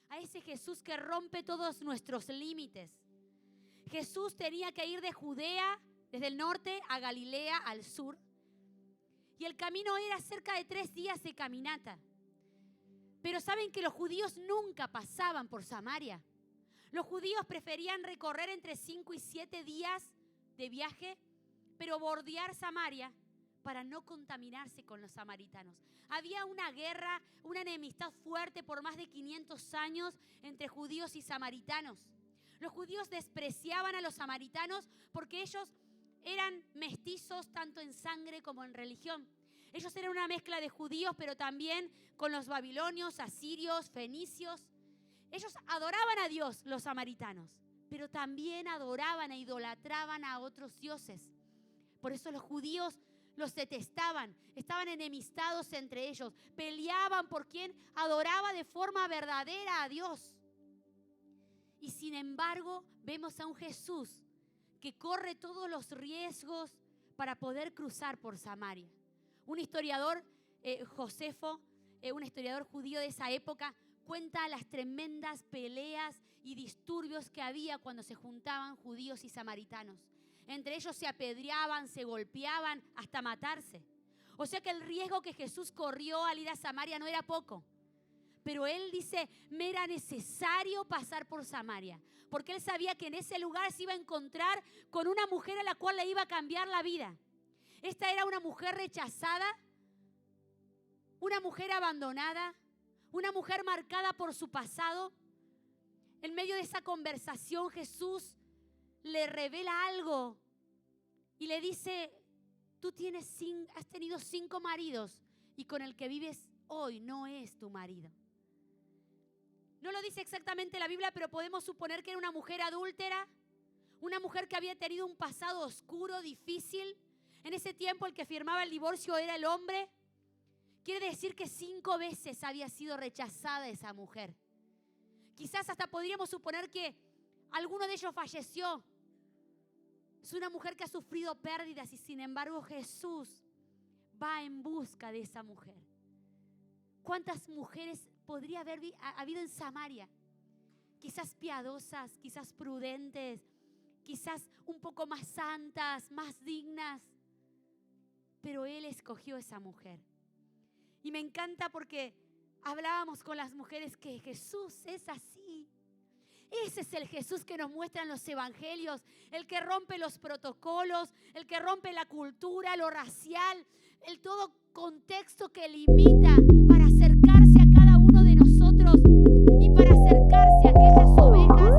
a ese Jesús que rompe todos nuestros límites. Jesús tenía que ir de Judea, desde el norte, a Galilea, al sur. Y el camino era cerca de 3 días de caminata. Pero saben que los judíos nunca pasaban por Samaria. Los judíos preferían recorrer entre 5 y 7 días de viaje, pero bordear Samaria para no contaminarse con los samaritanos. Había una guerra, una enemistad fuerte por más de 500 años entre judíos y samaritanos. Los judíos despreciaban a los samaritanos porque ellos eran mestizos tanto en sangre como en religión. Ellos eran una mezcla de judíos, pero también con los babilonios, asirios, fenicios. Ellos adoraban a Dios, los samaritanos, pero también adoraban e idolatraban a otros dioses. Por eso los judíos los detestaban, estaban enemistados entre ellos, peleaban por quien adoraba de forma verdadera a Dios. Y sin embargo, vemos a un Jesús que corre todos los riesgos para poder cruzar por Samaria. Un historiador, Josefo, un historiador judío de esa época, cuenta las tremendas peleas y disturbios que había cuando se juntaban judíos y samaritanos. Entre ellos se apedreaban, se golpeaban, hasta matarse. O sea que el riesgo que Jesús corrió al ir a Samaria no era poco. Pero él dice, me era necesario pasar por Samaria, porque él sabía que en ese lugar se iba a encontrar con una mujer a la cual le iba a cambiar la vida. Esta era una mujer rechazada, una mujer abandonada, una mujer marcada por su pasado. En medio de esa conversación, Jesús le revela algo y le dice, tú has tenido 5 maridos y con el que vives hoy no es tu marido. No lo dice exactamente la Biblia, pero podemos suponer que era una mujer adúltera, una mujer que había tenido un pasado oscuro, difícil. En ese tiempo el que firmaba el divorcio era el hombre. Quiere decir que 5 veces había sido rechazada esa mujer. Quizás hasta podríamos suponer que alguno de ellos falleció. Es una mujer que ha sufrido pérdidas y sin embargo Jesús va en busca de esa mujer. ¿Cuántas mujeres podría haber habido en Samaria? Quizás piadosas, quizás prudentes, quizás un poco más santas, más dignas. Pero Él escogió esa mujer. Y me encanta porque hablábamos con las mujeres que Jesús es así. Ese es el Jesús que nos muestran los evangelios, el que rompe los protocolos, el que rompe la cultura, lo racial, el todo contexto que limita para acercarse a cada uno de nosotros y para acercarse a aquellas ovejas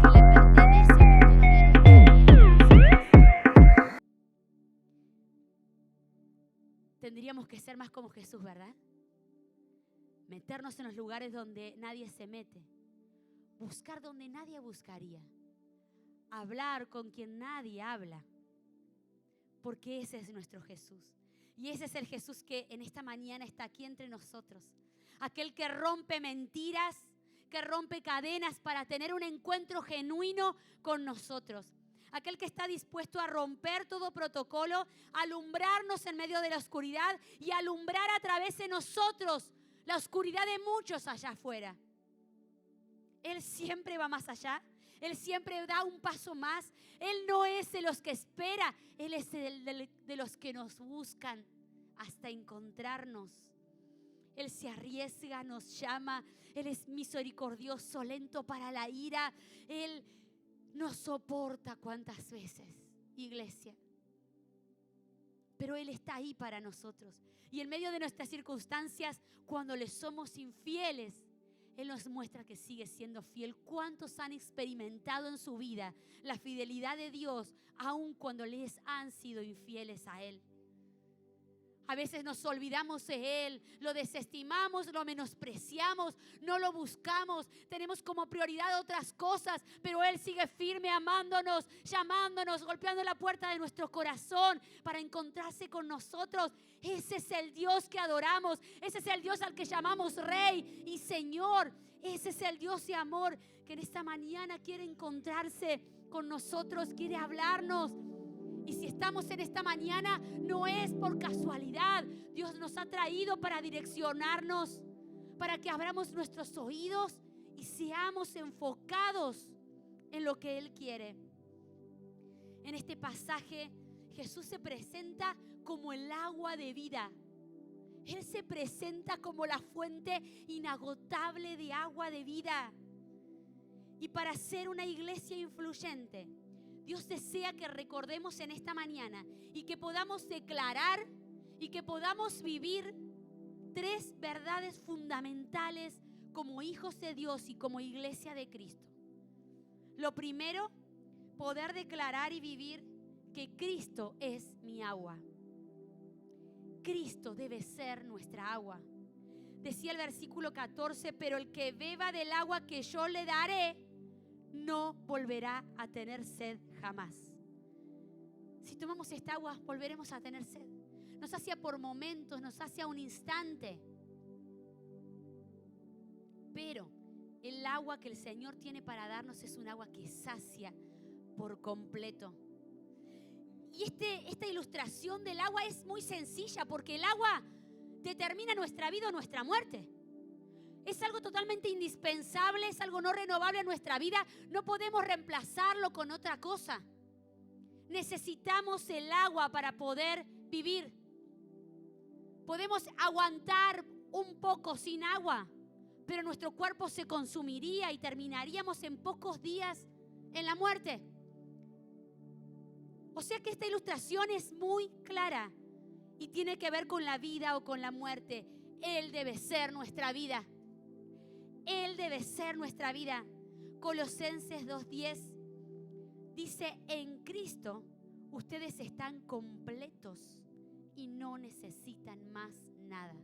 que le pertenecen, pero todavía no están. Tendríamos que ser más como Jesús, ¿verdad? Meternos en los lugares donde nadie se mete. Buscar donde nadie buscaría. Hablar con quien nadie habla. Porque ese es nuestro Jesús. Y ese es el Jesús que en esta mañana está aquí entre nosotros. Aquel que rompe mentiras, que rompe cadenas para tener un encuentro genuino con nosotros. Aquel que está dispuesto a romper todo protocolo, alumbrarnos en medio de la oscuridad y alumbrar a través de nosotros la oscuridad de muchos allá afuera. Él siempre va más allá. Él siempre da un paso más. Él no es de los que espera. Él es de los que nos buscan hasta encontrarnos. Él se arriesga, nos llama. Él es misericordioso, lento para la ira. Él nos soporta cuántas veces, iglesia. Pero Él está ahí para nosotros. Y en medio de nuestras circunstancias, cuando le somos infieles, Él nos muestra que sigue siendo fiel. ¿Cuántos han experimentado en su vida la fidelidad de Dios, aun cuando les han sido infieles a Él? A veces nos olvidamos de Él, lo desestimamos, lo menospreciamos, no lo buscamos, tenemos como prioridad otras cosas, pero Él sigue firme amándonos, llamándonos, golpeando la puerta de nuestro corazón para encontrarse con nosotros. Ese es el Dios que adoramos, ese es el Dios al que llamamos Rey y Señor. Ese es el Dios de amor que en esta mañana quiere encontrarse con nosotros, quiere hablarnos. Y si estamos en esta mañana, no es por casualidad. Dios nos ha traído para direccionarnos, para que abramos nuestros oídos y seamos enfocados en lo que Él quiere. En este pasaje, Jesús se presenta como el agua de vida. Él se presenta como la fuente inagotable de agua de vida. Y para ser una iglesia influyente, Dios desea que recordemos en esta mañana y que podamos declarar y que podamos vivir 3 verdades fundamentales como hijos de Dios y como iglesia de Cristo. Lo primero, poder declarar y vivir que Cristo es mi agua. Cristo debe ser nuestra agua. Decía el versículo 14, pero el que beba del agua que yo le daré, no volverá a tener sed jamás. Si tomamos esta agua, volveremos a tener sed. Nos sacia por momentos, nos sacia un instante. Pero el agua que el Señor tiene para darnos es un agua que sacia por completo. Y esta ilustración del agua es muy sencilla porque el agua determina nuestra vida o nuestra muerte. Es algo totalmente indispensable, es algo no renovable en nuestra vida. No podemos reemplazarlo con otra cosa. Necesitamos el agua para poder vivir. Podemos aguantar un poco sin agua, pero nuestro cuerpo se consumiría y terminaríamos en pocos días en la muerte. O sea que esta ilustración es muy clara y tiene que ver con la vida o con la muerte. Él debe ser nuestra vida. Él debe ser nuestra vida. Colosenses 2:10 dice, en Cristo ustedes están completos y no necesitan más nada.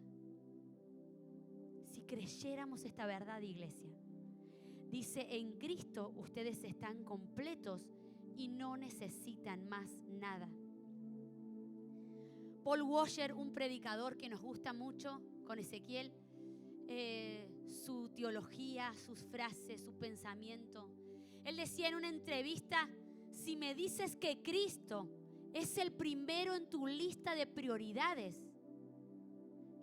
Si creyéramos esta verdad, iglesia, dice, en Cristo ustedes están completos y no necesitan más nada. Paul Washer, un predicador que nos gusta mucho con Ezequiel, su teología, sus frases, su pensamiento. Él decía en una entrevista, si me dices que Cristo es el primero en tu lista de prioridades,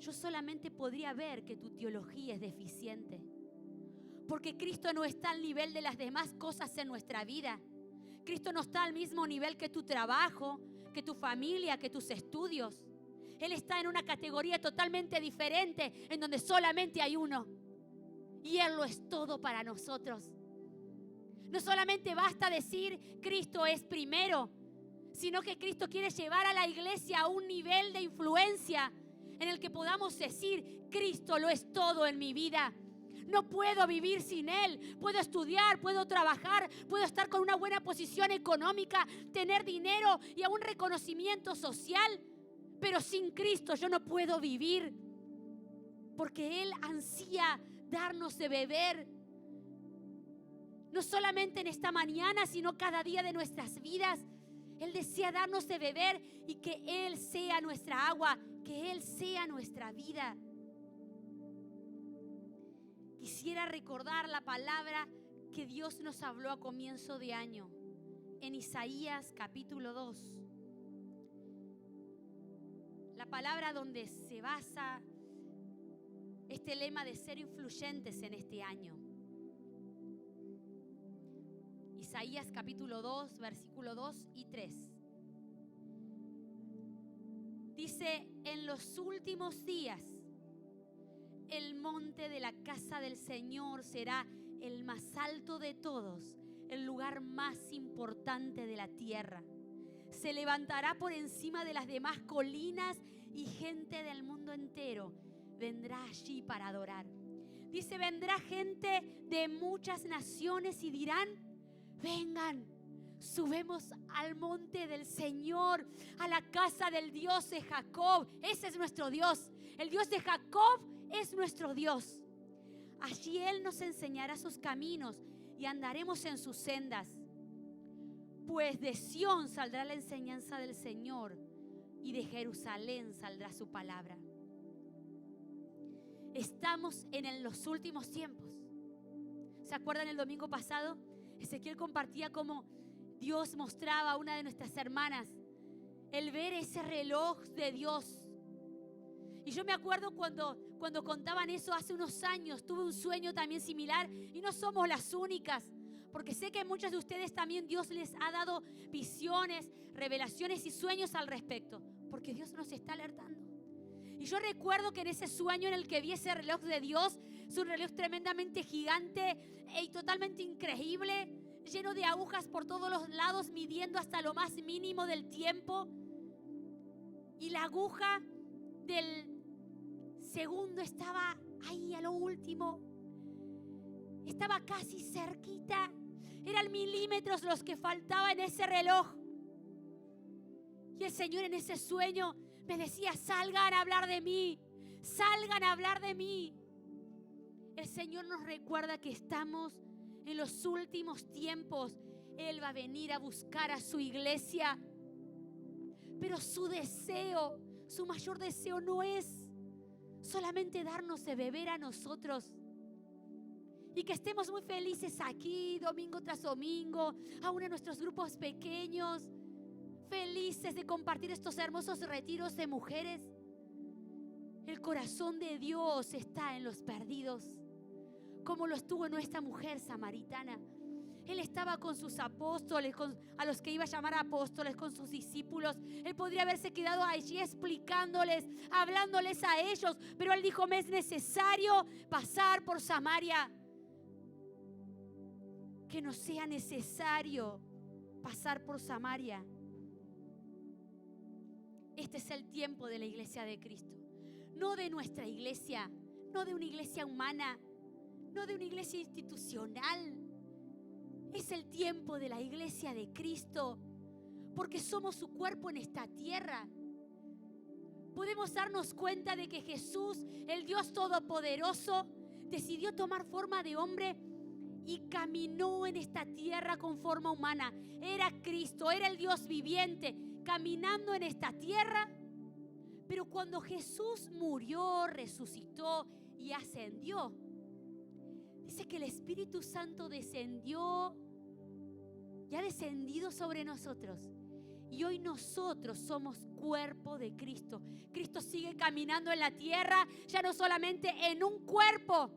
yo solamente podría ver que tu teología es deficiente. Porque Cristo no está al nivel de las demás cosas en nuestra vida. Cristo no está al mismo nivel que tu trabajo, que tu familia, que tus estudios. Él está en una categoría totalmente diferente, en donde solamente hay uno. Y Él lo es todo para nosotros. No solamente basta decir Cristo es primero, sino que Cristo quiere llevar a la iglesia a un nivel de influencia en el que podamos decir, Cristo lo es todo en mi vida. No puedo vivir sin Él. Puedo estudiar, puedo trabajar, puedo estar con una buena posición económica, tener dinero y aún reconocimiento social. Pero sin Cristo yo no puedo vivir. Porque Él ansía darnos de beber. No solamente en esta mañana, sino cada día de nuestras vidas. Él desea darnos de beber y que Él sea nuestra agua, que Él sea nuestra vida. Quisiera recordar la palabra que Dios nos habló a comienzo de año, en Isaías capítulo 2. La palabra donde se basa este lema de ser influyentes en este año. Isaías capítulo 2, versículo 2 y 3. Dice, en los últimos días, el monte de la casa del Señor será el más alto de todos, el lugar más importante de la tierra. Se levantará por encima de las demás colinas y gente del mundo entero vendrá allí para adorar. Dice, vendrá gente de muchas naciones y dirán, vengan, subemos al monte del Señor, a la casa del Dios de Jacob. Ese es nuestro Dios. El Dios de Jacob es nuestro Dios. Allí Él nos enseñará sus caminos y andaremos en sus sendas. Pues de Sión saldrá la enseñanza del Señor y de Jerusalén saldrá su palabra. Estamos en los últimos tiempos. ¿Se acuerdan el domingo pasado? Ezequiel compartía cómo Dios mostraba a una de nuestras hermanas el ver ese reloj de Dios. Y yo me acuerdo cuando Cuando contaban eso hace unos años, tuve un sueño también similar y no somos las únicas, porque sé que muchos de ustedes también Dios les ha dado visiones, revelaciones y sueños al respecto, porque Dios nos está alertando. Y yo recuerdo que en ese sueño en el que vi ese reloj de Dios, es un reloj tremendamente gigante y totalmente increíble, lleno de agujas por todos los lados, midiendo hasta lo más mínimo del tiempo. Y la aguja del segundo estaba ahí a lo último. Estaba casi cerquita. Eran milímetros los que faltaban en ese reloj. Y el Señor en ese sueño me decía: salgan a hablar de mí, salgan a hablar de mí. El Señor nos recuerda que estamos en los últimos tiempos. Él va a venir a buscar a su iglesia. Pero su deseo, su mayor deseo no es solamente darnos de beber a nosotros y que estemos muy felices aquí domingo tras domingo, aún en nuestros grupos pequeños, felices de compartir estos hermosos retiros de mujeres. El corazón de Dios está en los perdidos, como lo estuvo en esta mujer samaritana. Él estaba con sus apóstoles, a los que iba a llamar apóstoles, con sus discípulos. Él podría haberse quedado allí explicándoles, hablándoles a ellos, pero él dijo: me es necesario pasar por Samaria. Que no sea necesario pasar por Samaria. Este es el tiempo de la iglesia de Cristo, no de nuestra iglesia, no de una iglesia humana, no de una iglesia institucional. Es el tiempo de la iglesia de Cristo, porque somos su cuerpo en esta tierra. Podemos darnos cuenta de que Jesús, el Dios Todopoderoso, decidió tomar forma de hombre y caminó en esta tierra con forma humana. Era Cristo, era el Dios viviente, caminando en esta tierra. Pero cuando Jesús murió, resucitó y ascendió, dice que el Espíritu Santo descendió y ha descendido sobre nosotros. Y hoy nosotros somos cuerpo de Cristo. Cristo sigue caminando en la tierra, ya no solamente en un cuerpo,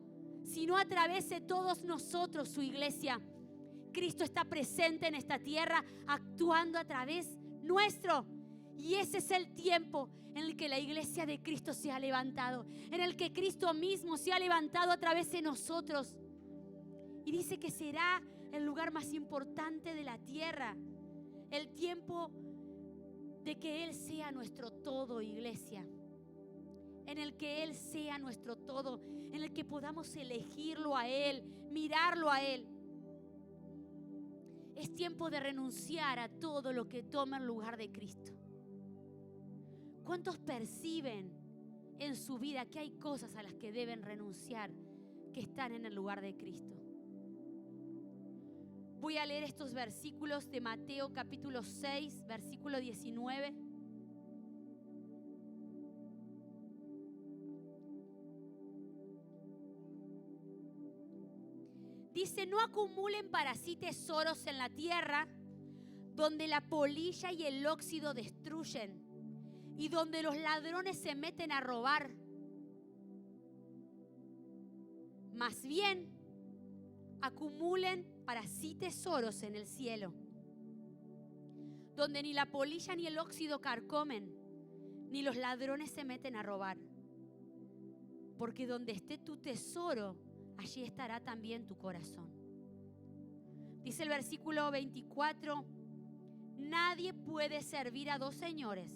sino a través de todos nosotros, su iglesia. Cristo está presente en esta tierra, actuando a través nuestro. Y ese es el tiempo en el que la iglesia de Cristo se ha levantado, en el que Cristo mismo se ha levantado a través de nosotros. Y dice que será el lugar más importante de la tierra. El tiempo de que Él sea nuestro todo, iglesia. En el que Él sea nuestro todo, en el que podamos elegirlo a Él, mirarlo a Él. Es tiempo de renunciar a todo lo que toma el lugar de Cristo. ¿Cuántos perciben en su vida que hay cosas a las que deben renunciar, que están en el lugar de Cristo? Voy a leer estos versículos de Mateo capítulo 6, versículo 19. Dice: no acumulen para sí tesoros en la tierra, donde la polilla y el óxido destruyen, y donde los ladrones se meten a robar. Más bien, acumulen para sí tesoros en el cielo, donde ni la polilla ni el óxido carcomen, ni los ladrones se meten a robar. Porque donde esté tu tesoro, allí estará también tu corazón. Dice el versículo 24: nadie puede servir a dos señores,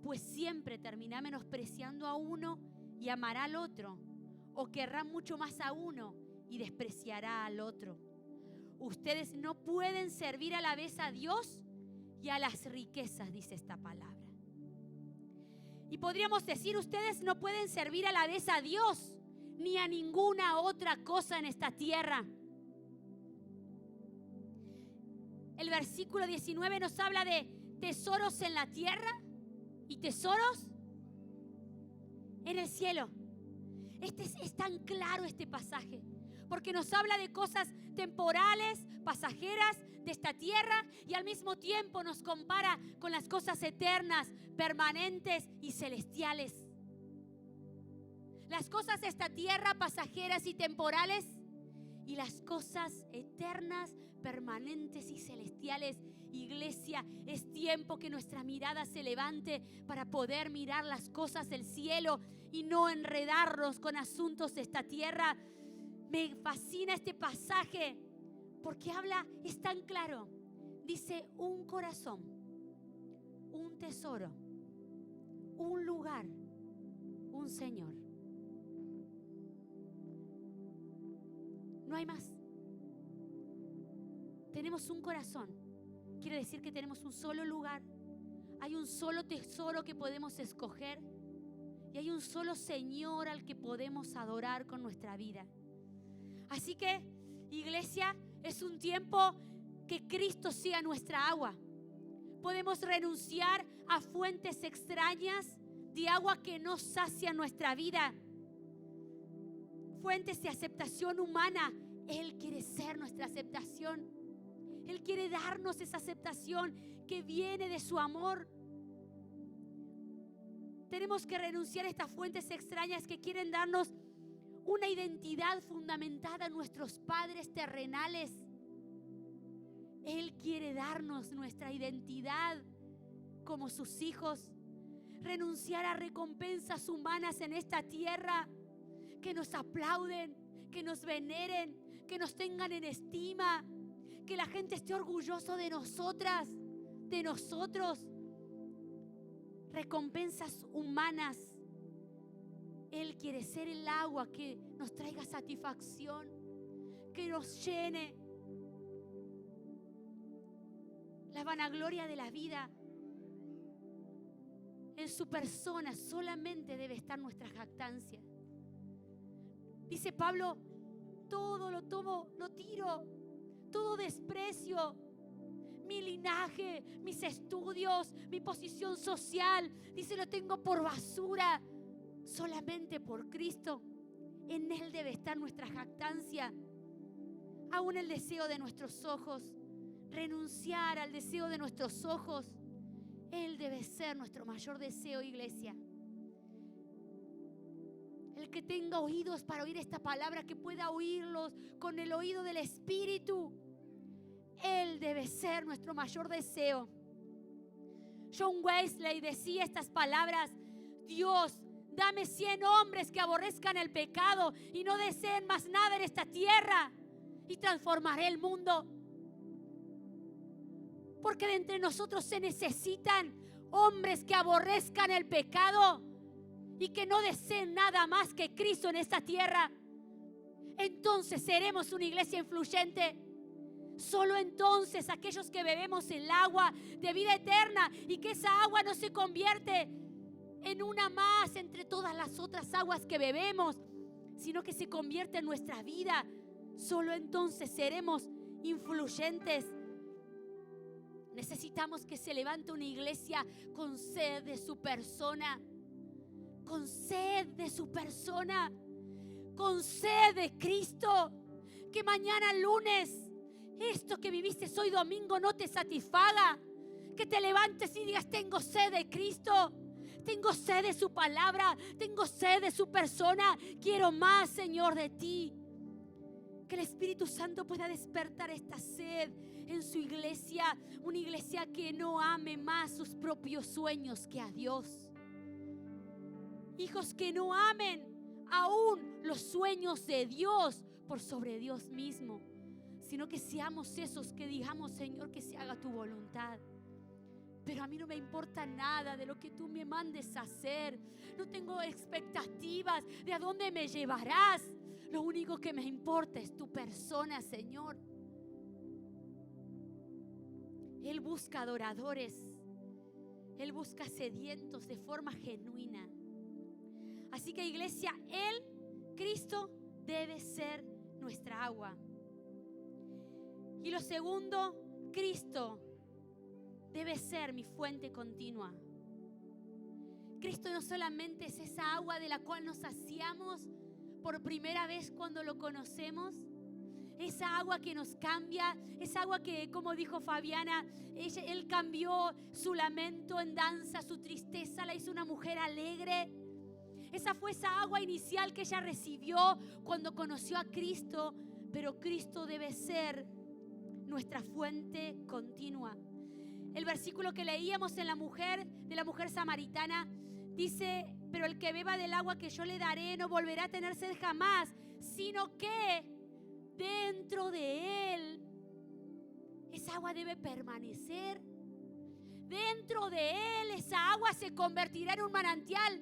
pues siempre terminará menospreciando a uno y amará al otro, o querrá mucho más a uno y despreciará al otro. Ustedes no pueden servir a la vez a Dios y a las riquezas, dice esta palabra. Y podríamos decir: ustedes no pueden servir a la vez a Dios ni a ninguna otra cosa en esta tierra. El versículo 19 nos habla de tesoros en la tierra y tesoros en el cielo. Es tan claro este pasaje, porque nos habla de cosas temporales, pasajeras de esta tierra, y al mismo tiempo nos compara con las cosas eternas, permanentes y celestiales. Las cosas de esta tierra pasajeras y temporales, y las cosas eternas, permanentes y celestiales. Iglesia, es tiempo que nuestra mirada se levante para poder mirar las cosas del cielo y no enredarnos con asuntos de esta tierra. Me fascina este pasaje porque es tan claro. Dice: un corazón, un tesoro, un lugar, un Señor. No hay más. Tenemos un corazón. Quiere decir que tenemos un solo lugar. Hay un solo tesoro que podemos escoger. Y hay un solo Señor al que podemos adorar con nuestra vida. Así que, iglesia, es un tiempo que Cristo sea nuestra agua. Podemos renunciar a fuentes extrañas de agua que no sacian nuestra vida. Fuentes de aceptación humana. Él quiere ser nuestra aceptación. Él quiere darnos esa aceptación que viene de su amor. Tenemos que renunciar a estas fuentes extrañas que quieren darnos una identidad fundamentada en nuestros padres terrenales. Él quiere darnos nuestra identidad como sus hijos. Renunciar a recompensas humanas en esta tierra, que nos aplauden, que nos veneren, que nos tengan en estima, que la gente esté orgulloso de nosotras, de nosotros. Recompensas humanas. Él quiere ser el agua que nos traiga satisfacción, que nos llene. La vanagloria de la vida, en su persona solamente debe estar nuestra jactancia. Dice Pablo: todo lo tomo, lo tiro, todo desprecio. Mi linaje, mis estudios, mi posición social, dice, lo tengo por basura. Solamente por Cristo. En Él debe estar nuestra jactancia. Aún el deseo de nuestros ojos. Renunciar al deseo de nuestros ojos. Él debe ser nuestro mayor deseo, iglesia. El que tenga oídos para oír esta palabra, que pueda oírlos con el oído del Espíritu. Él debe ser nuestro mayor deseo. John Wesley decía estas palabras: Dios, dame 100 hombres que aborrezcan el pecado y no deseen más nada en esta tierra, y transformaré el mundo. Porque de entre nosotros se necesitan hombres que aborrezcan el pecado y que no deseen nada más que Cristo en esta tierra. Entonces seremos una iglesia influyente. Solo entonces aquellos que bebemos el agua de vida eterna, y que esa agua no se convierte en una más entre todas las otras aguas que bebemos, sino que se convierte en nuestra vida. Solo entonces seremos influyentes. Necesitamos que se levante una iglesia con sed de su persona, con sed de su persona, con sed de Cristo. Que mañana lunes esto que viviste hoy domingo no te satisfaga. Que te levantes y digas: tengo sed de Cristo, tengo sed de su palabra, tengo sed de su persona. Quiero más, Señor, de ti. Que el Espíritu Santo pueda despertar esta sed en su iglesia. Una iglesia que no ame más sus propios sueños que a Dios. Hijos que no amen aún los sueños de Dios por sobre Dios mismo, sino que seamos esos que digamos: Señor, que se haga tu voluntad. Pero a mí no me importa nada de lo que tú me mandes a hacer. No tengo expectativas de a dónde me llevarás. Lo único que me importa es tu persona, Señor. Él busca adoradores. Él busca sedientos de forma genuina. Así que, iglesia, Él, Cristo, debe ser nuestra agua. Y lo segundo, Cristo debe ser mi fuente continua. Cristo no solamente es esa agua de la cual nos saciamos por primera vez cuando lo conocemos, esa agua que nos cambia, esa agua que, como dijo Fabiana, Él cambió su lamento en danza, su tristeza la hizo una mujer alegre. Esa fue esa agua inicial que ella recibió cuando conoció a Cristo, pero Cristo debe ser nuestra fuente continua. El versículo que leíamos de la mujer samaritana dice: pero el que beba del agua que yo le daré no volverá a tener sed jamás, sino que dentro de él esa agua debe permanecer. Dentro de él esa agua se convertirá en un manantial.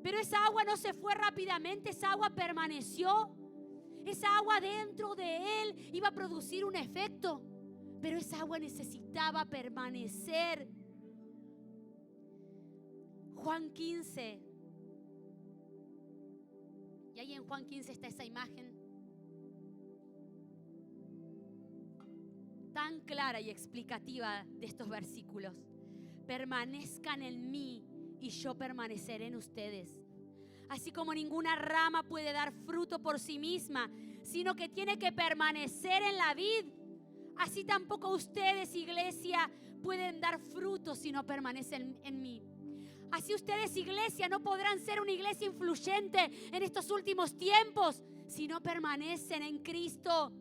Pero esa agua no se fue rápidamente, esa agua permaneció. Esa agua dentro de él iba a producir un efecto, pero esa agua necesitaba permanecer. Juan 15. Y ahí en Juan 15 está esa imagen tan clara y explicativa de estos versículos. Permanezcan en mí y yo permaneceré en ustedes. Así como ninguna rama puede dar fruto por sí misma, sino que tiene que permanecer en la vid, así tampoco ustedes, iglesia, pueden dar fruto si no permanecen en mí. Así ustedes, iglesia, no podrán ser una iglesia influyente en estos últimos tiempos si no permanecen en Cristo.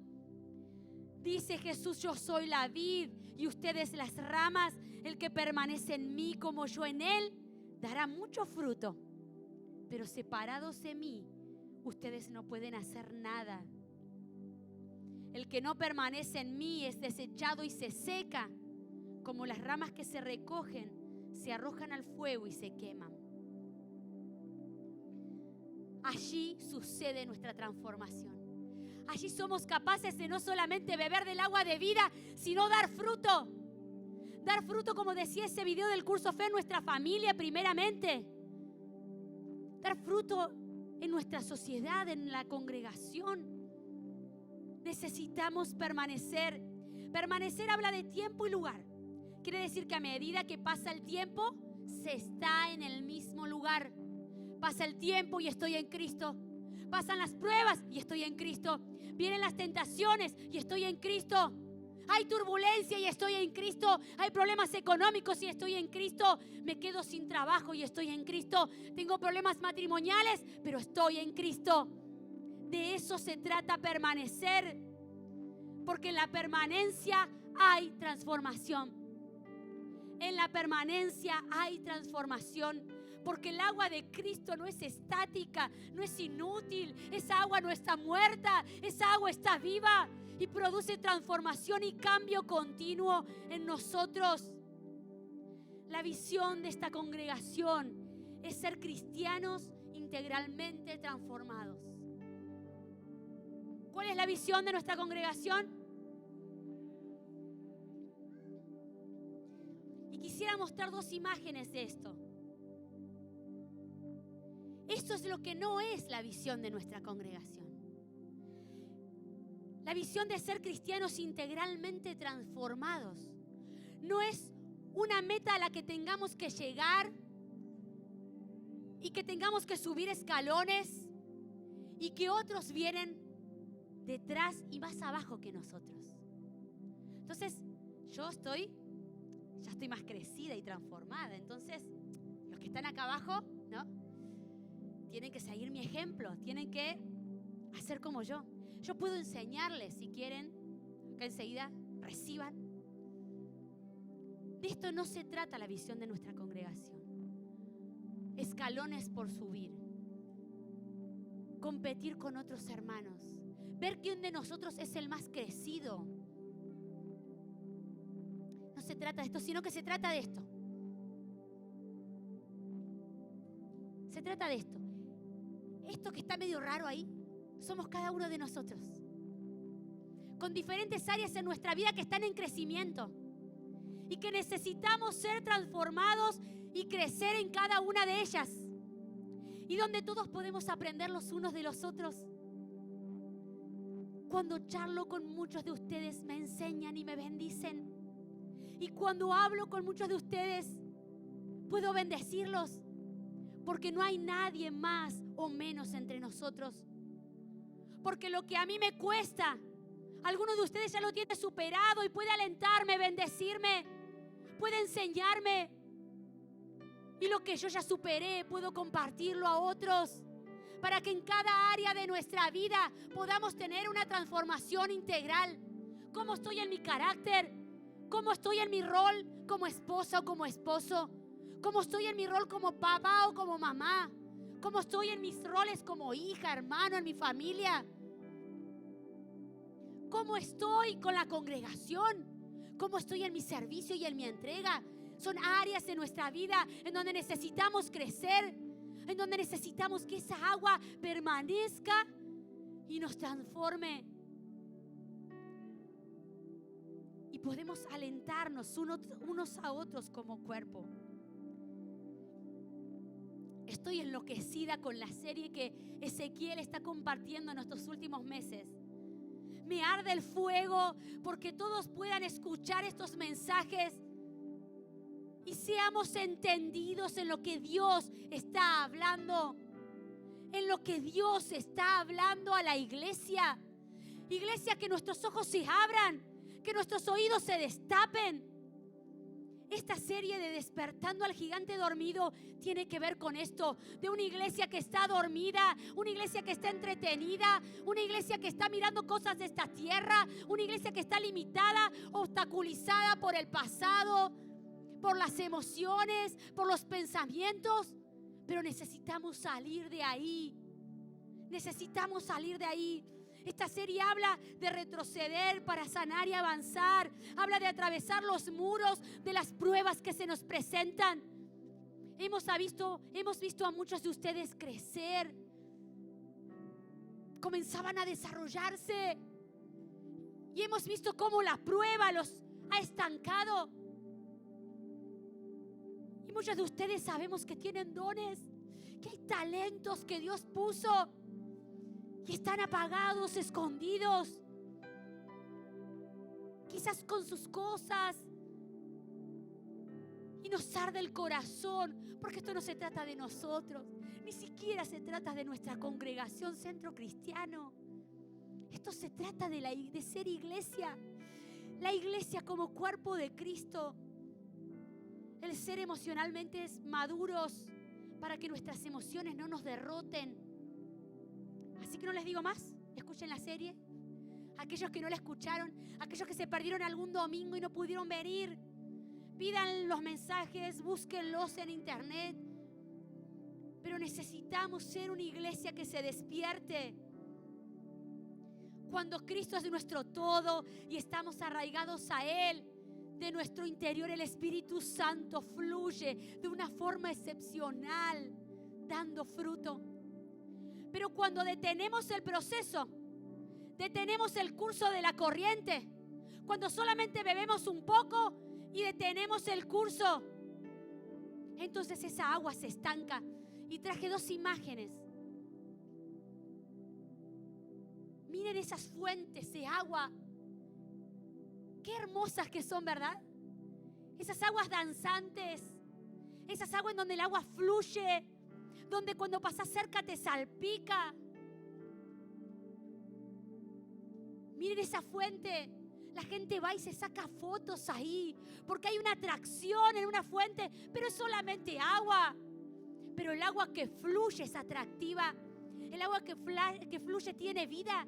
Dice Jesús: yo soy la vid y ustedes las ramas. El que permanece en mí como yo en él dará mucho fruto. Pero separados de mí, ustedes no pueden hacer nada. El que no permanece en mí es desechado y se seca, como las ramas que se recogen, se arrojan al fuego y se queman. Allí sucede nuestra transformación. Allí somos capaces de no solamente beber del agua de vida, sino dar fruto. Dar fruto, como decía ese video del curso Fe, en nuestra familia primeramente. Dar fruto en nuestra sociedad, en la congregación. Necesitamos permanecer. Permanecer habla de tiempo y lugar. Quiere decir que a medida que pasa el tiempo, se está en el mismo lugar. Pasa el tiempo y estoy en Cristo. Pasan las pruebas y estoy en Cristo. Vienen las tentaciones y estoy en Cristo. Hay turbulencia y estoy en Cristo. Hay problemas económicos y estoy en Cristo. Me quedo sin trabajo y estoy en Cristo. Tengo problemas matrimoniales, pero estoy en Cristo. De eso se trata permanecer. Porque en la permanencia hay transformación. En la permanencia hay transformación. Porque el agua de Cristo no es estática, no es inútil. Esa agua no está muerta, esa agua está viva y produce transformación y cambio continuo en nosotros. La visión de esta congregación es ser cristianos integralmente transformados. ¿Cuál es la visión de nuestra congregación? Y quisiera mostrar dos imágenes de esto. Esto es lo que no es la visión de nuestra congregación. La visión de ser cristianos integralmente transformados no es una meta a la que tengamos que llegar y que tengamos que subir escalones y que otros vienen detrás y más abajo que nosotros. Entonces, ya estoy más crecida y transformada. Entonces, los que están acá abajo, ¿no? Tienen que seguir mi ejemplo, tienen que hacer como yo. Yo puedo enseñarles, si quieren, que enseguida reciban. De esto no se trata la visión de nuestra congregación. Escalones por subir. Competir con otros hermanos. Ver quién de nosotros es el más crecido. No se trata de esto, sino que se trata de esto. Se trata de esto. Esto que está medio raro ahí, somos cada uno de nosotros. Con diferentes áreas en nuestra vida que están en crecimiento. Y que necesitamos ser transformados y crecer en cada una de ellas. Y donde todos podemos aprender los unos de los otros. Cuando charlo con muchos de ustedes, me enseñan y me bendicen. Y cuando hablo con muchos de ustedes, puedo bendecirlos. Porque no hay nadie más o menos entre nosotros. Porque lo que a mí me cuesta, alguno de ustedes ya lo tiene superado y puede alentarme, bendecirme, puede enseñarme. Y lo que yo ya superé, puedo compartirlo a otros. Para que en cada área de nuestra vida podamos tener una transformación integral. ¿Cómo estoy en mi carácter? ¿Cómo estoy en mi rol como esposa o como esposo? ¿Cómo estoy en mi rol como papá o como mamá? ¿Cómo estoy en mis roles como hija, hermano, en mi familia? ¿Cómo estoy con la congregación? ¿Cómo estoy en mi servicio y en mi entrega? Son áreas de nuestra vida en donde necesitamos crecer, en donde necesitamos que esa agua permanezca y nos transforme. Y podemos alentarnos unos a otros como cuerpo. Estoy enloquecida con la serie que Ezequiel está compartiendo en estos últimos meses. Me arde el fuego porque todos puedan escuchar estos mensajes y seamos entendidos en lo que Dios está hablando, en lo que Dios está hablando a la iglesia. Iglesia, que nuestros ojos se abran, que nuestros oídos se destapen. Esta serie de Despertando al Gigante Dormido tiene que ver con esto, de una iglesia que está dormida, una iglesia que está entretenida, una iglesia que está mirando cosas de esta tierra, una iglesia que está limitada, obstaculizada por el pasado, por las emociones, por los pensamientos. Pero necesitamos salir de ahí. Necesitamos salir de ahí. Esta serie habla de retroceder para sanar y avanzar. Habla de atravesar los muros de las pruebas que se nos presentan. Hemos visto a muchos de ustedes crecer. Comenzaban a desarrollarse. Y hemos visto cómo la prueba los ha estancado. Y muchos de ustedes sabemos que tienen dones, que hay talentos que Dios puso y están apagados, escondidos, quizás con sus cosas. Y nos arde el corazón, porque esto no se trata de nosotros, ni siquiera se trata de nuestra congregación Centro Cristiano. Esto se trata de ser iglesia, la iglesia como cuerpo de Cristo. El ser emocionalmente maduros para que nuestras emociones no nos derroten. Así que no les digo más, escuchen la serie. Aquellos que no la escucharon, aquellos que se perdieron algún domingo y no pudieron venir, pidan los mensajes, búsquenlos en internet. Pero necesitamos ser una iglesia que se despierte. Cuando Cristo es nuestro todo y estamos arraigados a Él, de nuestro interior el Espíritu Santo fluye de una forma excepcional, dando fruto. Pero cuando detenemos el proceso, detenemos el curso de la corriente, cuando solamente bebemos un poco y detenemos el curso, entonces esa agua se estanca. Y traje 2 imágenes. Miren esas fuentes de agua. Qué hermosas que son, ¿verdad? Esas aguas danzantes, esas aguas en donde el agua fluye, donde cuando pasas cerca te salpica. Miren esa fuente. La gente va y se saca fotos ahí, porque hay una atracción en una fuente, pero es solamente agua. Pero el agua que fluye es atractiva. El agua que fluye tiene vida.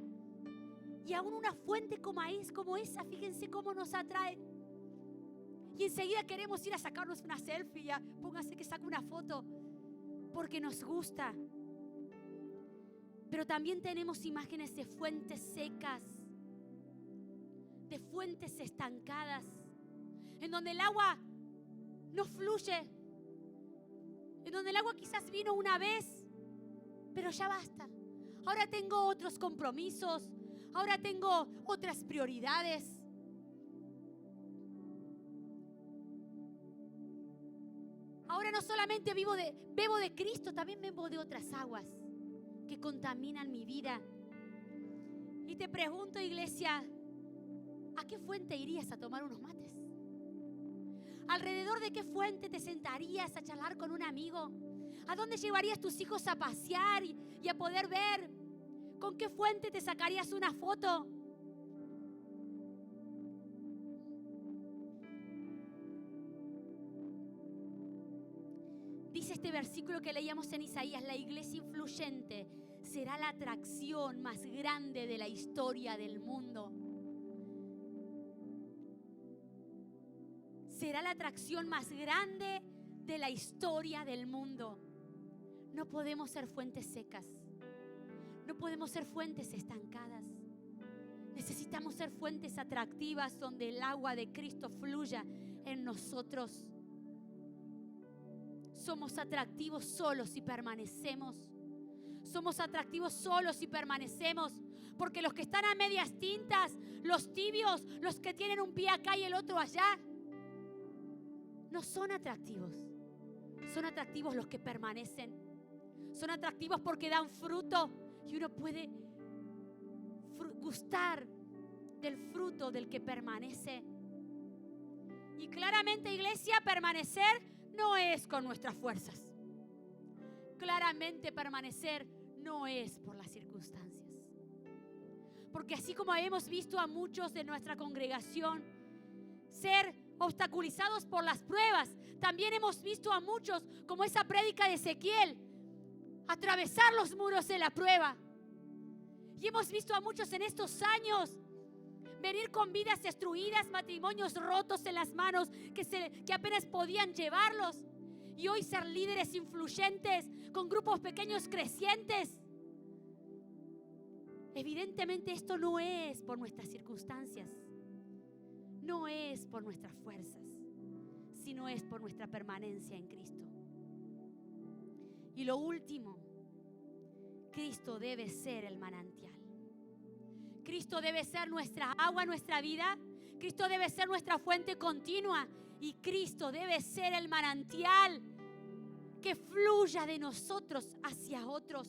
Y aún una fuente como esa, fíjense cómo nos atrae. Y enseguida queremos ir a sacarnos una selfie. Ya, póngase que saque una foto, porque nos gusta. Pero también tenemos imágenes de fuentes secas, de fuentes estancadas, en donde el agua no fluye, en donde el agua quizás vino una vez, pero ya basta. Ahora tengo otros compromisos, ahora tengo otras prioridades. Ahora no solamente bebo de Cristo, también bebo de otras aguas que contaminan mi vida. Y te pregunto, iglesia, ¿a qué fuente irías a tomar unos mates? ¿Alrededor de qué fuente te sentarías a charlar con un amigo? ¿A dónde llevarías tus hijos a pasear y a poder ver? ¿Con qué fuente te sacarías una foto? versículo que leíamos en Isaías, la iglesia influyente será la atracción más grande de la historia del mundo. Será la atracción más grande de la historia del mundo. No podemos ser fuentes secas. No podemos ser fuentes estancadas. Necesitamos ser fuentes atractivas donde el agua de Cristo fluya en nosotros. Somos atractivos solo si permanecemos. Somos atractivos solo si permanecemos. Porque los que están a medias tintas, los tibios, los que tienen un pie acá y el otro allá, no son atractivos. Son atractivos los que permanecen. Son atractivos porque dan fruto y uno puede gustar del fruto del que permanece. Y claramente, iglesia, permanecer no es con nuestras fuerzas. Claramente permanecer no es por las circunstancias. Porque así como hemos visto a muchos de nuestra congregación ser obstaculizados por las pruebas, también hemos visto a muchos, como esa prédica de Ezequiel, atravesar los muros de la prueba. Y hemos visto a muchos en estos años venir con vidas destruidas, matrimonios rotos en las manos que apenas podían llevarlos. Y hoy ser líderes influyentes con grupos pequeños crecientes. Evidentemente esto no es por nuestras circunstancias, no es por nuestras fuerzas, sino es por nuestra permanencia en Cristo. Y lo último, Cristo debe ser el manantial. Cristo debe ser nuestra agua, nuestra vida. Cristo debe ser nuestra fuente continua. Y Cristo debe ser el manantial que fluya de nosotros hacia otros.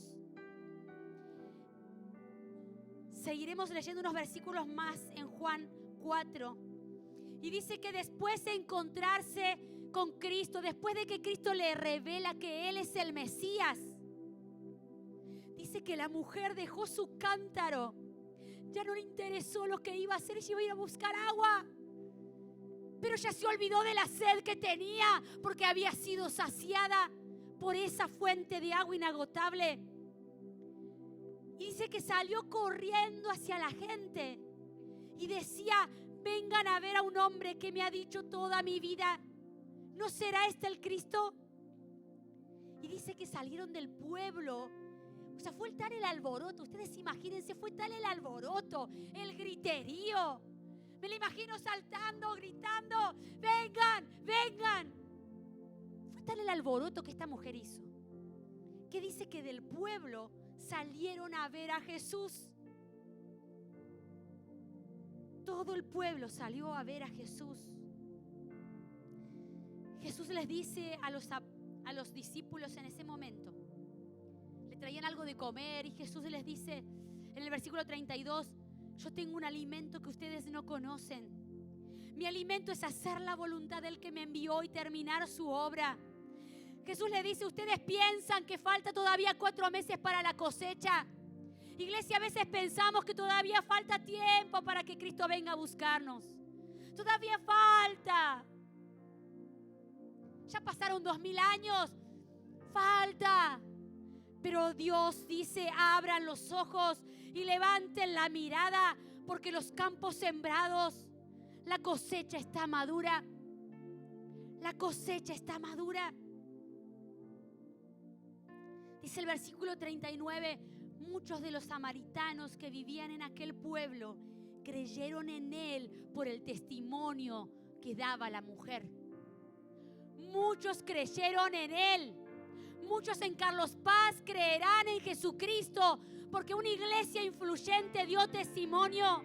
Seguiremos leyendo unos versículos más en Juan 4. Y dice que después de encontrarse con Cristo, después de que Cristo le revela que Él es el Mesías, dice que la mujer dejó su cántaro. Ya no le interesó lo que iba a hacer, ella iba a ir a buscar agua. Pero ya se olvidó de la sed que tenía, porque había sido saciada por esa fuente de agua inagotable. Y dice que salió corriendo hacia la gente y decía: vengan a ver a un hombre que me ha dicho toda mi vida, ¿no será este el Cristo? Y dice que salieron del pueblo. O sea, fue tal el alboroto, ustedes imagínense, fue tal el alboroto, el griterío. Me lo imagino saltando, gritando: vengan, vengan. Fue tal el alboroto que esta mujer hizo, que dice que del pueblo salieron a ver a Jesús. Todo el pueblo salió a ver a Jesús. Jesús les dice a los discípulos en ese momento, le traían algo de comer y Jesús les dice en el versículo 32: yo tengo un alimento que ustedes no conocen. Mi alimento es hacer la voluntad del que me envió y terminar su obra. Jesús le dice: ustedes piensan que falta todavía 4 meses para la cosecha. Iglesia, a veces pensamos que todavía falta tiempo para que Cristo venga a buscarnos. Todavía falta. Ya pasaron 2000 años. Falta. Pero Dios dice: abran los ojos y levanten la mirada, porque los campos sembrados, la cosecha está madura. La cosecha está madura. Dice el versículo 39, muchos de los samaritanos que vivían en aquel pueblo creyeron en Él por el testimonio que daba la mujer. Muchos creyeron en Él. Muchos en Carlos Paz creerán en Jesucristo porque una iglesia influyente dio testimonio,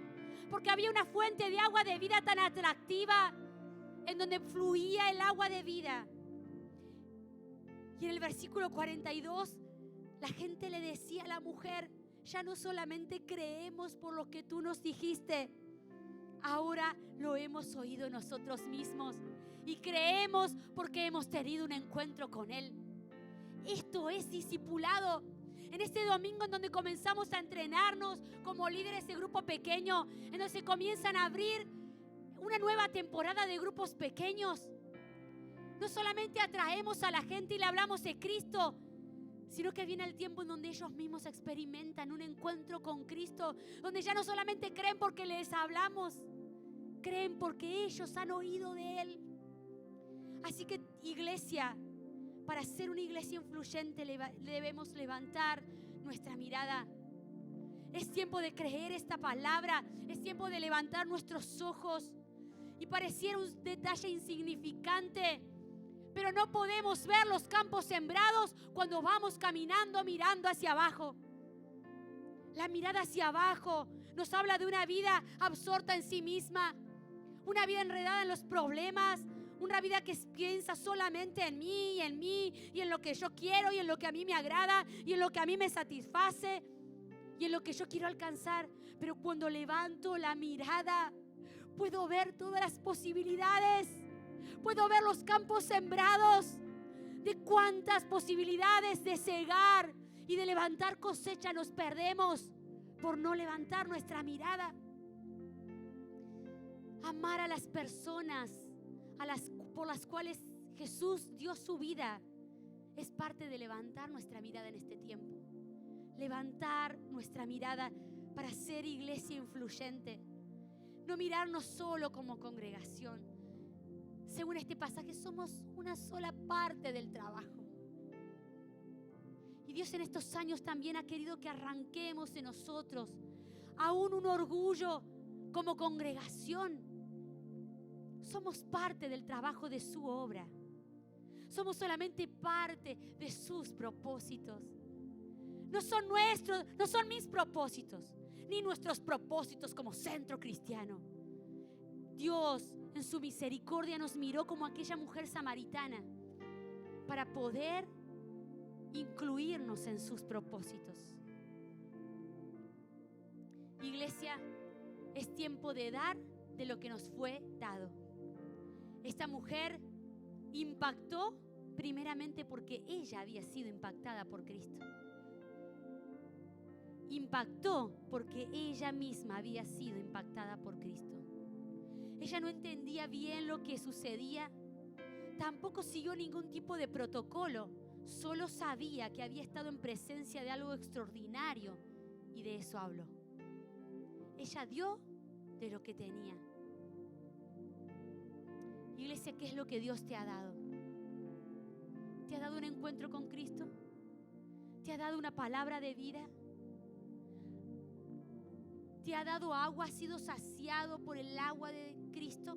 porque había una fuente de agua de vida tan atractiva en donde fluía el agua de vida. Y en el versículo 42, la gente le decía a la mujer: ya no solamente creemos por lo que tú nos dijiste, ahora lo hemos oído nosotros mismos y creemos porque hemos tenido un encuentro con Él. Esto es discipulado. En este domingo en donde comenzamos a entrenarnos como líderes de grupo pequeño, en donde se comienzan a abrir una nueva temporada de grupos pequeños, No solamente atraemos a la gente y le hablamos de Cristo, sino que viene el tiempo en donde ellos mismos experimentan un encuentro con Cristo, donde ya no solamente creen porque les hablamos, creen porque ellos han oído de Él. Así que, iglesia, para ser una iglesia influyente debemos levantar nuestra mirada. Es tiempo de creer esta palabra, es tiempo de levantar nuestros ojos. Y pareciera un detalle insignificante, pero no podemos ver los campos sembrados cuando vamos caminando mirando hacia abajo. La mirada hacia abajo nos habla de una vida absorta en sí misma, una vida enredada en los problemas, una vida que piensa solamente en mí y en lo que yo quiero y en lo que a mí me agrada y en lo que a mí me satisface y en lo que yo quiero alcanzar. Pero cuando levanto la mirada, puedo ver todas las posibilidades. Puedo ver los campos sembrados, de cuántas posibilidades de cegar y de levantar cosecha nos perdemos por no levantar nuestra mirada. Amar a las personas por las cuales Jesús dio su vida es parte de levantar nuestra mirada en este tiempo. Levantar nuestra mirada para ser iglesia influyente. No mirarnos solo como congregación. Según este pasaje, somos una sola parte del trabajo. Y Dios en estos años también ha querido que arranquemos de nosotros aún un orgullo como congregación. Somos parte del trabajo de su obra. Somos solamente parte de sus propósitos. No son nuestros, no son mis propósitos, ni nuestros propósitos como centro cristiano. Dios en su misericordia nos miró como aquella mujer samaritana para poder incluirnos en sus propósitos. Iglesia, es tiempo de dar de lo que nos fue dado. Esta mujer impactó primeramente porque ella había sido impactada por Cristo. Impactó porque ella misma había sido impactada por Cristo. Ella no entendía bien lo que sucedía, tampoco siguió ningún tipo de protocolo, solo sabía que había estado en presencia de algo extraordinario y de eso habló. Ella dio de lo que tenía. Iglesia, ¿qué es lo que Dios te ha dado? ¿Te ha dado un encuentro con Cristo? ¿Te ha dado una palabra de vida? ¿Te ha dado agua? ¿Has sido saciado por el agua de Cristo?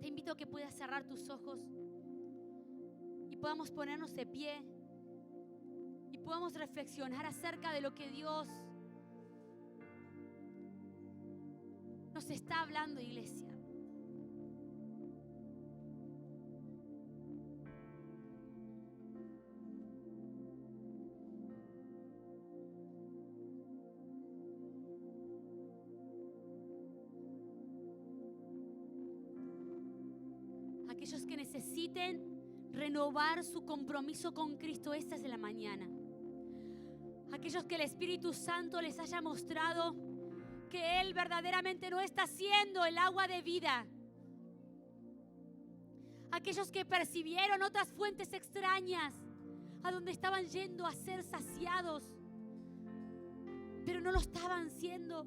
Te invito a que puedas cerrar tus ojos y podamos ponernos de pie y podamos reflexionar acerca de lo que Dios nos está hablando, iglesia. Aquellos que necesiten renovar su compromiso con Cristo, esta es la mañana. Aquellos que el Espíritu Santo les haya mostrado que Él verdaderamente no está siendo el agua de vida. Aquellos que percibieron otras fuentes extrañas a donde estaban yendo a ser saciados, pero no lo estaban siendo.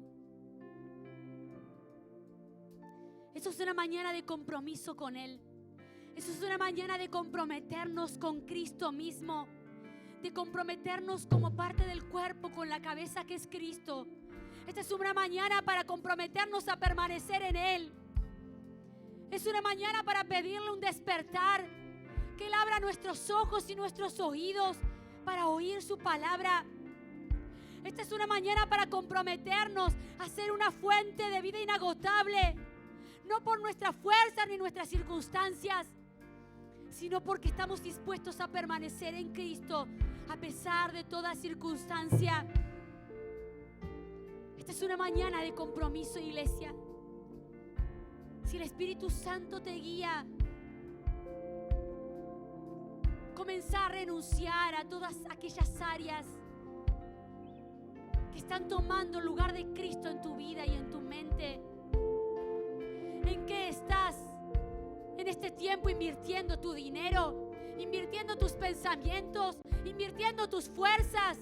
Eso es una mañana de compromiso con Él. Eso es una mañana de comprometernos con Cristo mismo, de comprometernos como parte del cuerpo con la cabeza que es Cristo. Esta es una mañana para comprometernos a permanecer en Él. Es una mañana para pedirle un despertar, que Él abra nuestros ojos y nuestros oídos para oír su palabra. Esta es una mañana para comprometernos a ser una fuente de vida inagotable, no por nuestras fuerzas ni nuestras circunstancias, sino porque estamos dispuestos a permanecer en Cristo a pesar de toda circunstancia. Esta es una mañana de compromiso, iglesia. Si el Espíritu Santo te guía, comenzá a renunciar a todas aquellas áreas que están tomando el lugar de Cristo en tu vida y en tu mente. ¿En qué estás en tiempo invirtiendo tu dinero, invirtiendo tus pensamientos, invirtiendo tus fuerzas,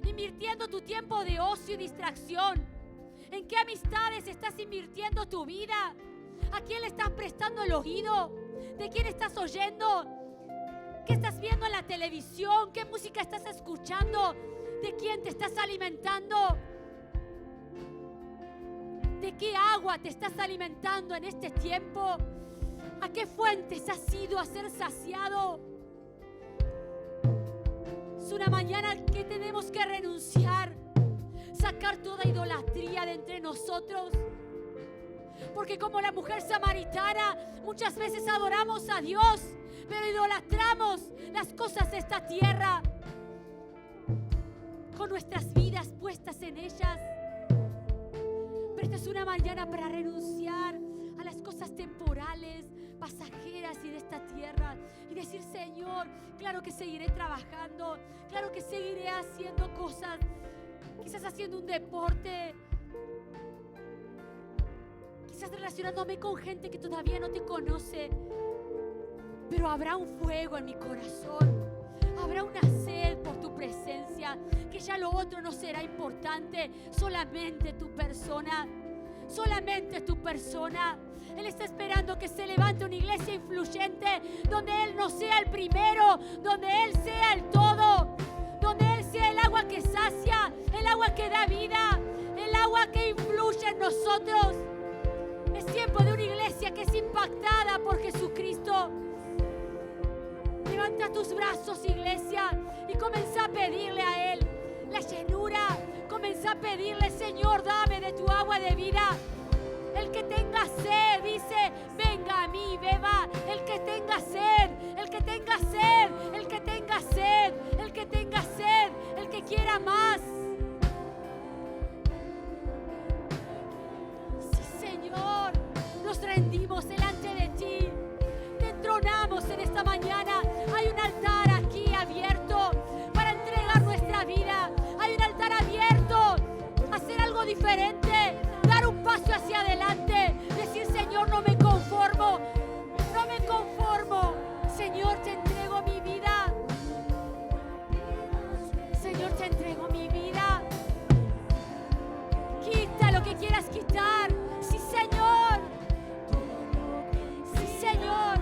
invirtiendo tu tiempo de ocio y distracción? ¿En qué amistades estás invirtiendo tu vida? ¿A quién le estás prestando el oído? ¿De quién estás oyendo? ¿Qué estás viendo en la televisión? ¿Qué música estás escuchando? ¿De quién te estás alimentando? ¿De qué agua te estás alimentando en este tiempo? ¿A qué fuentes has ido a ser saciado? Es una mañana que tenemos que renunciar, sacar toda idolatría de entre nosotros. Porque como la mujer samaritana, muchas veces adoramos a Dios, pero idolatramos las cosas de esta tierra, con nuestras vidas puestas en ellas. Pero esta es una mañana para renunciar a las cosas temporales, pasajeras y de esta tierra, y decir: Señor, claro que seguiré trabajando, claro que seguiré haciendo cosas, quizás haciendo un deporte, quizás relacionándome con gente que todavía no te conoce, pero habrá un fuego en mi corazón, habrá una sed por tu presencia, que ya lo otro no será importante, solamente tu persona, solamente tu persona. Él está esperando que se levante una iglesia influyente, donde Él no sea el primero, donde Él sea el todo, donde Él sea el agua que sacia, el agua que da vida, el agua que influye en nosotros. Es tiempo de una iglesia que es impactada por Jesucristo. Levanta tus brazos, iglesia, y comienza a pedirle a Él la llenura. Comienza a pedirle: Señor, dame de tu agua de vida. El que tenga sed, dice: venga a mí, beba. El que tenga sed, el que tenga sed, el que tenga sed, el que tenga sed, el que quiera más. Sí, Señor, nos rendimos delante de ti. Te entronamos en esta mañana. Hay un altar aquí abierto para entregar nuestra vida. Hay un altar abierto a hacer algo diferente, dar un paso hacia adelante, decir: Señor, no me conformo, no me conformo. Señor, te entrego mi vida. Señor, te entrego mi vida. Quita lo que quieras quitar. Sí, Señor. Sí, Señor. Sí, Señor.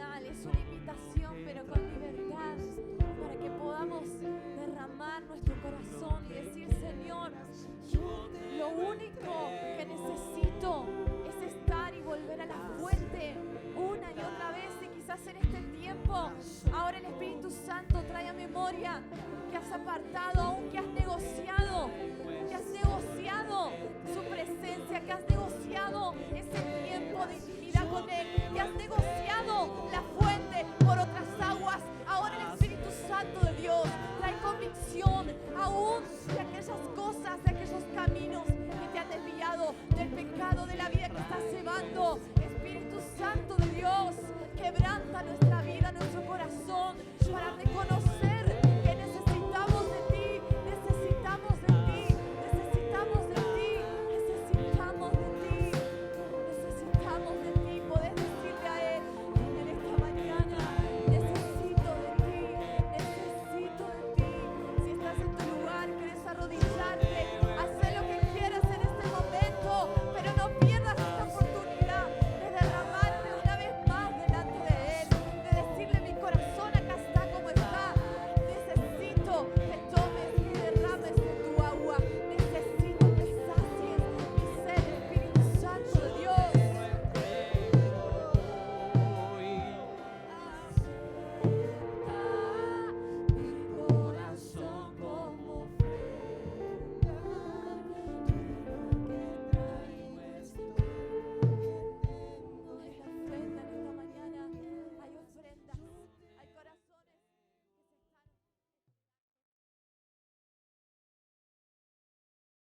final, es una invitación, pero con libertad, para que podamos derramar nuestro corazón y decir: Señor, lo único que necesito es estar y volver a la fuente una y otra vez. Y quizás en este tiempo, ahora el Espíritu Santo trae a memoria que has apartado